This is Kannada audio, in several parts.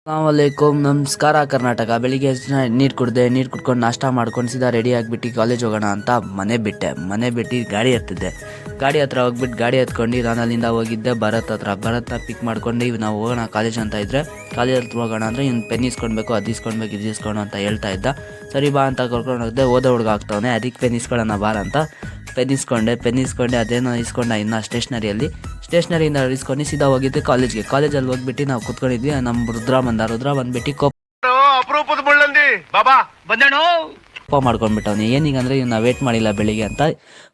ಅಸ್ಸಲಾಮುಅಲೈಕುಮ್. ನಮಸ್ಕಾರ ಕರ್ನಾಟಕ. ಬೆಳಿಗ್ಗೆ ನೀರು ಕುಡ್ಕೊಂಡು ನಾಷ್ಟ ಮಾಡ್ಕೊಂಡು ಸೀದಾ ರೆಡಿ ಆಗಿಬಿಟ್ಟು ಕಾಲೇಜ್ ಹೋಗೋಣ ಅಂತ ಮನೆ ಬಿಟ್ಟು ಗಾಡಿ ಹತ್ತಿದ್ದೆ. ಗಾಡಿ ಹತ್ರ ಹೋಗ್ಬಿಟ್ಟು ಗಾಡಿ ಹತ್ಕೊಂಡು ನಾನು ಅಲ್ಲಿಂದ ಹೋಗಿದ್ದೆ ಭರತ್ನ ಪಿಕ್ ಮಾಡ್ಕೊಂಡು ನಾವು ಹೋಗೋಣ ಕಾಲೇಜ್ ಅಂತ ಇದ್ದರೆ ಕಾಲೇಜ್ ಹತ್ರ ಹೋಗೋಣ ಅಂದರೆ ಇವ್ನು ಪೆನ್ ಇಸ್ಕೊಳ್ಬೇಕು, ಅದು ಇಸ್ಕೊಳ್ಬೇಕು, ಇದು ಇಸ್ಕೊಂಡು ಅಂತ ಹೇಳ್ತಾ ಇದ್ದ. ಸರಿ ಬಾ ಅಂತ ಕರ್ಕೊಂಡು ಹೋಗಿದ್ದೆ. ಓದೋ ಹುಡುಗ ಆಗ್ತಾವನೆ, ಅದಕ್ಕೆ ಪೆನ್ ಇಸ್ಕೊಳ್ಳೋಣ ಬಾರ ಅಂತ ಪೆನ್ ಇಸ್ಕೊಂಡೆ. ಅದೇನೋ ಇಸ್ಕೊಂಡ ಇನ್ನು ಸ್ಟೇಷ್ನರಿಯಿಂದ ಇಸ್ಕೊಂಡು ಸೀದಾ ಹೋಗಿದ್ದೆ ಕಾಲೇಜಲ್ಲಿ ಹೋಗ್ಬಿಟ್ಟು ನಾವು ಕೂತ್ಕೊಂಡಿದ್ವಿ. ನಮ್ಮ ರುದ್ರ ಬಂದ್ಬಿಟ್ಟು ಕೋಪ ಮಾಡ್ಕೊಂಡ್ಬಿಟ್ಟವ್ನು. ಏನೀಗಂದ್ರೆ ಇವ್ನ ವೇಟ್ ಮಾಡಿಲ್ಲ ಬೆಳಿಗ್ಗೆ ಅಂತ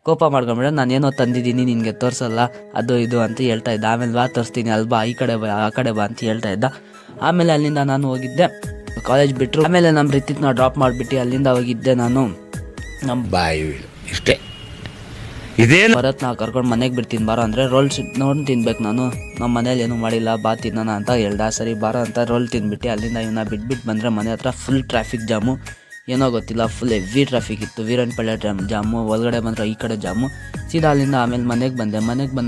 ಕೋಪ ಮಾಡ್ಕೊಂಡ್ಬಿಟ್ಟು ನಾನು ಏನೋ ತಂದಿದ್ದೀನಿ ನಿನಗೆ ತೋರಿಸಲ್ಲ ಅದು ಇದು ಅಂತ ಹೇಳ್ತಾ ಇದ್ದ. ಆಮೇಲೆ ಬಾ ತೋರಿಸ್ತೀನಿ, ಅಲ್ಲಿ ಬಾ, ಈ ಕಡೆ ಬಾ, ಆ ಕಡೆ ಬಾ ಅಂತ ಹೇಳ್ತಾ ಇದ್ದ. ಆಮೇಲೆ ಅಲ್ಲಿಂದ ನಾನು ಹೋಗಿದ್ದೆ, ಕಾಲೇಜ್ ಬಿಟ್ಟರು. ಆಮೇಲೆ ನಮ್ಮ ರಿತಿಕ್ನ ಡ್ರಾಪ್ ಮಾಡಿಬಿಟ್ಟು ಅಲ್ಲಿಂದ ಹೋಗಿದ್ದೆ ನಾನು. ನಮ್ಮ ಇಷ್ಟೇ ಭರತ್ನ ಕರ್ಕೊಂಡು ಮನೆಗೆ ಬಿಡ್ತೀನಿ ಬಾರೋ ಅಂದರೆ ರೋಲ್ ನೋಡಿ ತಿನ್ಬೇಕು ನಾನು. ನಮ್ಮ ಮನೇಲಿ ಏನೂ ಮಾಡಿಲ್ಲ, ಬಾ ತಿನ್ನೋಣ ಅಂತ ಹೇಳ್ದ. ಸರಿ ಬಾರೋ ಅಂತ ರೋಲ್ ತಿಂದ್ಬಿಟ್ಟು ಅಲ್ಲಿಂದ ಇವನ್ನ ಬಿಟ್ಬಿಟ್ಟು ಬಂದರೆ ಮನೆ ಹತ್ರ ಫುಲ್ ಟ್ರಾಫಿಕ್ ಜಾಮು. ಏನೋ ಗೊತ್ತಿಲ್ಲ, ಫುಲ್ ಹೆವಿ ಟ್ರಾಫಿಕ್ ಇತ್ತು. ವೀರನ್ಪಳ್ಳಿ ಜಾಮು, ಒಳಗಡೆ ಬಂದರೆ ಈ ಕಡೆ ಜಾಮು. ಸೀದಾ ಅಲ್ಲಿಂದ ಆಮೇಲೆ ಮನೆಗೆ ಬಂದು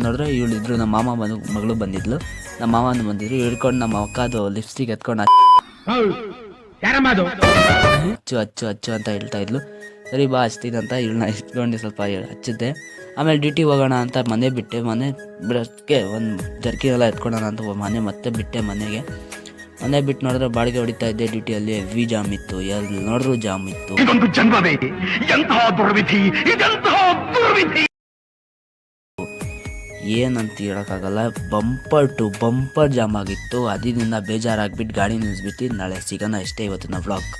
ನೋಡಿದ್ರೆ ಇವಳಿದ್ರು ನಮ್ಮ ಮಾಮ ಮಗಳು ಬಂದಿದ್ಲು. ನಮ್ಮ ಮಾಮನ ಬಂದಿದ್ರು, ಹಿಡ್ಕೊಂಡು ನಮ್ಮ ಅಕ್ಕದು ಲಿಪ್ಸ್ಟಿಕ್ ಎತ್ಕೊಂಡು ಹಚ್ಚು ಅಂತ ಹೇಳ್ತಾ ಇದ್ಲು. ಸರಿ ಬಾ ಹಚ್ತೀನಿ ಅಂತ ಇವಳನ್ನ ಇಟ್ಕೊಂಡು ಸ್ವಲ್ಪ ಹಚ್ಚಿದ್ದೆ. ಆಮೇಲೆ ಡ್ಯೂಟಿ ಹೋಗೋಣ ಅಂತ ಮನೆ ಬಿಡೋಕ್ಕೆ ಒಂದು ಜರ್ಕಿನೆಲ್ಲ ಎತ್ಕೊಳ್ಳೋಣ ಅಂತ ಮತ್ತೆ ಬಿಟ್ಟೆ ಮನೆ ಬಿಟ್ಟು ನೋಡಿದ್ರೆ ಬಾಡಿಗೆ ಹೊಡಿತಾ ಇದ್ದೆ. ಡ್ಯೂಟಿಯಲ್ಲಿ ಹೆವಿ ಜಾಮ್ ಇತ್ತು, ಎಲ್ಲಿ ನೋಡಿದ್ರು ಜಾಮ್ ಇತ್ತು. ಏನಂತ ಹೇಳೋಕ್ಕಾಗಲ್ಲ, ಬಂಪರ್ ಟು ಬಂಪರ್ ಜಾಮ್ ಆಗಿತ್ತು. ಅದರಿಂದ ಬೇಜಾರಾಗ್ಬಿಟ್ಟು ಗಾಡಿ ನಿಲ್ಲಿಸ್ಬಿಟ್ಟು ನಾಳೆ ಸಿಗೋಣ. ಇಷ್ಟೇ ಇವತ್ತಿನ ವ್ಲಾಗ್.